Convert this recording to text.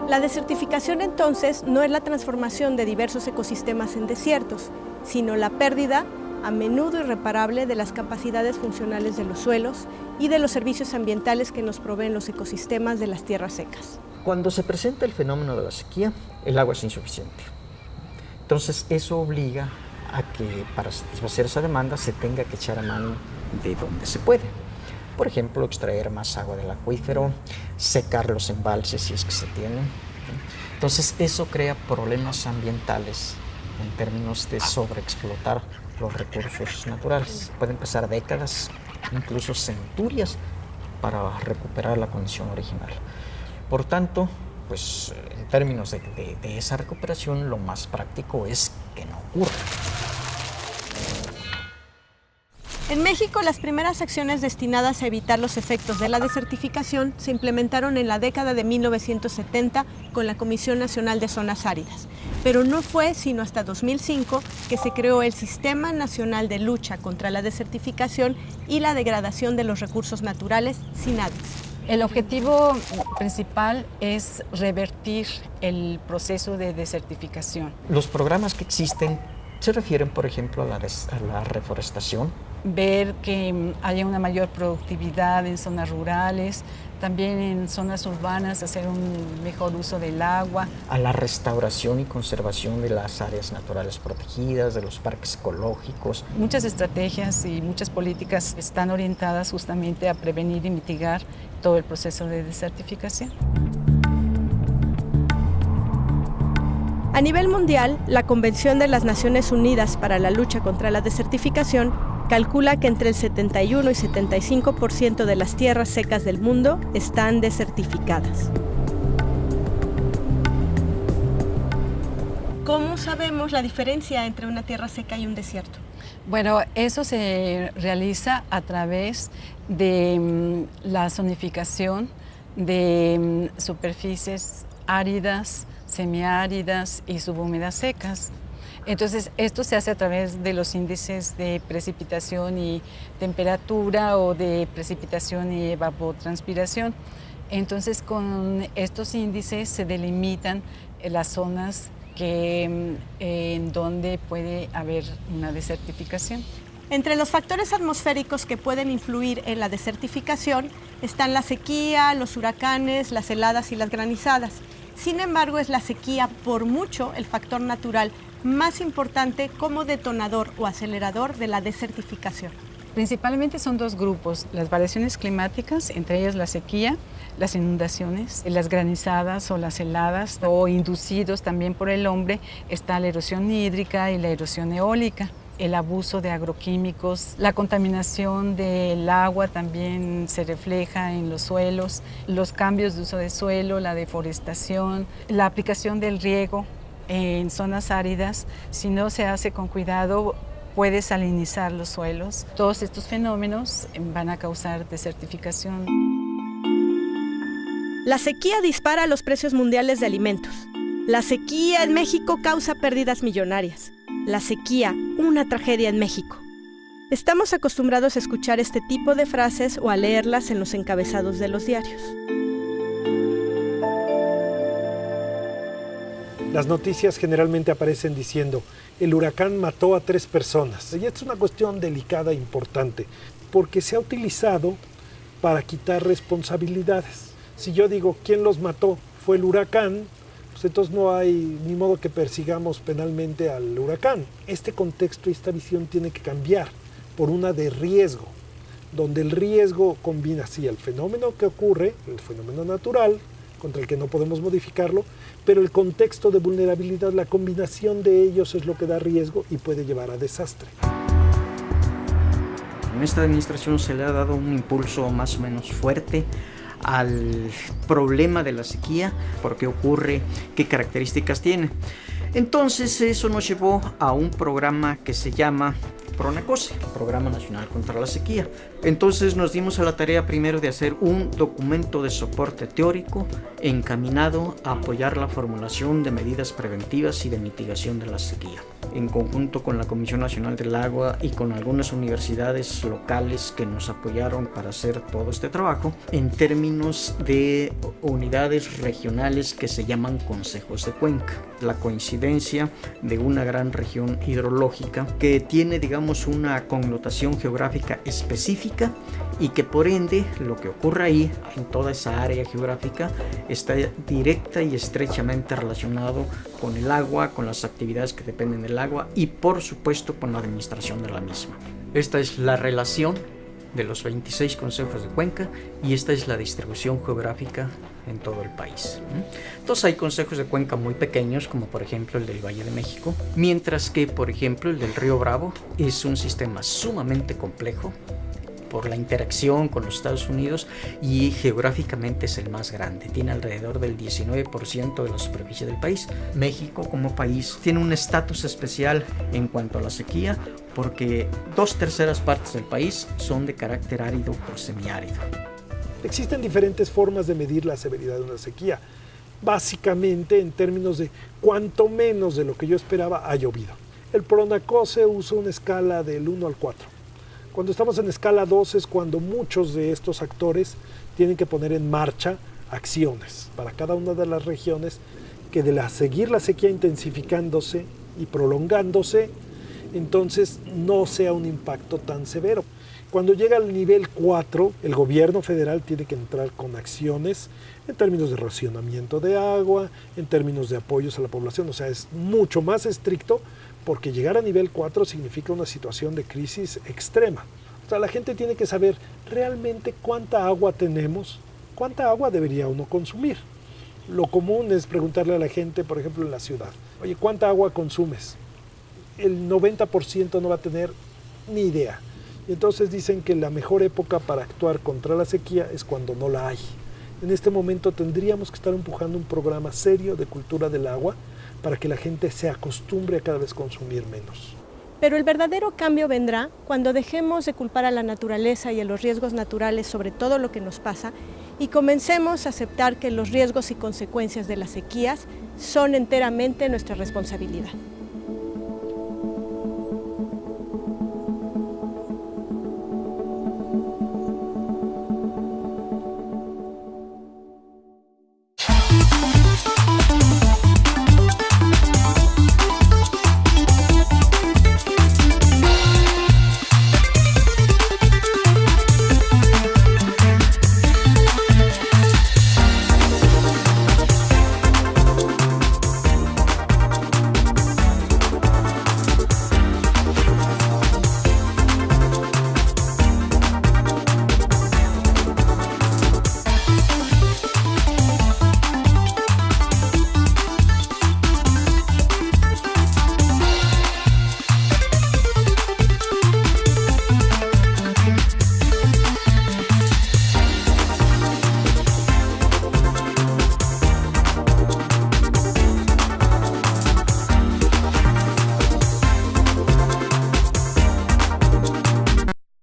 La desertificación entonces no es la transformación de diversos ecosistemas en desiertos, sino la pérdida, a menudo irreparable, de las capacidades funcionales de los suelos y de los servicios ambientales que nos proveen los ecosistemas de las tierras secas. Cuando se presenta el fenómeno de la sequía, el agua es insuficiente. Entonces eso obliga a que para satisfacer esa demanda se tenga que echar a mano de donde se puede. Por ejemplo, extraer más agua del acuífero, secar los embalses si es que se tienen. Entonces eso crea problemas ambientales en términos de sobreexplotar los recursos naturales. Pueden pasar décadas, incluso centurias, para recuperar la condición original. Por tanto, pues en términos de esa recuperación, lo más práctico es que no ocurra. En México, las primeras acciones destinadas a evitar los efectos de la desertificación se implementaron en la década de 1970 con la Comisión Nacional de Zonas Áridas. Pero no fue sino hasta 2005 que se creó el Sistema Nacional de Lucha contra la Desertificación y la Degradación de los Recursos Naturales, SINADES. El objetivo principal es revertir el proceso de desertificación. Los programas que existen se refieren, por ejemplo, a la reforestación. Ver que haya una mayor productividad en zonas rurales, también en zonas urbanas hacer un mejor uso del agua. A la restauración y conservación de las áreas naturales protegidas, de los parques ecológicos. Muchas estrategias y muchas políticas están orientadas justamente a prevenir y mitigar todo el proceso de desertificación. A nivel mundial, la Convención de las Naciones Unidas para la Lucha contra la Desertificación calcula que entre el 71 y 75% de las tierras secas del mundo están desertificadas. ¿Cómo sabemos la diferencia entre una tierra seca y un desierto? Bueno, eso se realiza a través de la zonificación de superficies áridas, semiáridas y subhúmedas secas. Entonces, esto se hace a través de los índices de precipitación y temperatura o de precipitación y evapotranspiración. Entonces, con estos índices se delimitan las zonas en donde puede haber una desertificación. Entre los factores atmosféricos que pueden influir en la desertificación están la sequía, los huracanes, las heladas y las granizadas. Sin embargo, es la sequía por mucho el factor natural más importante como detonador o acelerador de la desertificación. Principalmente son dos grupos, las variaciones climáticas, entre ellas la sequía, las inundaciones, las granizadas o las heladas, o inducidos también por el hombre, está la erosión hídrica y la erosión eólica. El abuso de agroquímicos, la contaminación del agua también se refleja en los suelos, los cambios de uso de suelo, la deforestación, la aplicación del riego en zonas áridas, si no se hace con cuidado, puede salinizar los suelos. Todos estos fenómenos van a causar desertificación. La sequía dispara los precios mundiales de alimentos. La sequía en México causa pérdidas millonarias. La sequía, una tragedia en México. Estamos acostumbrados a escuchar este tipo de frases o a leerlas en los encabezados de los diarios. Las noticias generalmente aparecen diciendo: el huracán mató a 3 personas. Y esta es una cuestión delicada e importante, porque se ha utilizado para quitar responsabilidades. Si yo digo, ¿quién los mató? Fue el huracán, pues entonces no hay ni modo que persigamos penalmente al huracán. Este contexto y esta visión tiene que cambiar por una de riesgo, donde el riesgo combina sí el fenómeno que ocurre, el fenómeno natural, contra el que no podemos modificarlo, pero el contexto de vulnerabilidad, la combinación de ellos es lo que da riesgo y puede llevar a desastre. En esta administración se le ha dado un impulso más o menos fuerte al problema de la sequía, por qué ocurre, qué características tiene. Entonces eso nos llevó a un programa que se llama PRONACOSE, Programa Nacional contra la Sequía. Entonces nos dimos a la tarea primero de hacer un documento de soporte teórico encaminado a apoyar la formulación de medidas preventivas y de mitigación de la sequía. en conjunto con la Comisión Nacional del Agua y con algunas universidades locales que nos apoyaron para hacer todo este trabajo, en términos de unidades regionales que se llaman consejos de cuenca. La coincidencia de una gran región hidrológica que tiene, digamos, una connotación geográfica específica y que por ende lo que ocurre ahí, en toda esa área geográfica, está directa y estrechamente relacionado con el agua, con las actividades que dependen del agua y por supuesto con la administración de la misma. Esta es la relación de los 26 consejos de cuenca y esta es la distribución geográfica en todo el país. Entonces hay consejos de cuenca muy pequeños, como por ejemplo el del Valle de México, mientras que por ejemplo el del Río Bravo es un sistema sumamente complejo por la interacción con los Estados Unidos y geográficamente es el más grande, tiene alrededor del 19% de la superficie del país. México como país tiene un estatus especial en cuanto a la sequía porque 2/3 partes del país son de carácter árido o semiárido. Existen diferentes formas de medir la severidad de una sequía, básicamente en términos de cuánto menos de lo que yo esperaba ha llovido. El Pronacose usa una escala del 1 al 4. Cuando estamos en escala 2 es cuando muchos de estos actores tienen que poner en marcha acciones para cada una de las regiones que de seguir la sequía intensificándose y prolongándose, entonces no sea un impacto tan severo. Cuando llega al nivel 4, el gobierno federal tiene que entrar con acciones en términos de racionamiento de agua, en términos de apoyos a la población, o sea, es mucho más estricto porque llegar a nivel 4 significa una situación de crisis extrema. O sea, la gente tiene que saber realmente cuánta agua tenemos, cuánta agua debería uno consumir. Lo común es preguntarle a la gente, por ejemplo, en la ciudad, oye, ¿cuánta agua consumes? El 90% no va a tener ni idea. Y entonces dicen que la mejor época para actuar contra la sequía es cuando no la hay. En este momento tendríamos que estar empujando un programa serio de cultura del agua para que la gente se acostumbre a cada vez consumir menos. Pero el verdadero cambio vendrá cuando dejemos de culpar a la naturaleza y a los riesgos naturales sobre todo lo que nos pasa y comencemos a aceptar que los riesgos y consecuencias de las sequías son enteramente nuestra responsabilidad.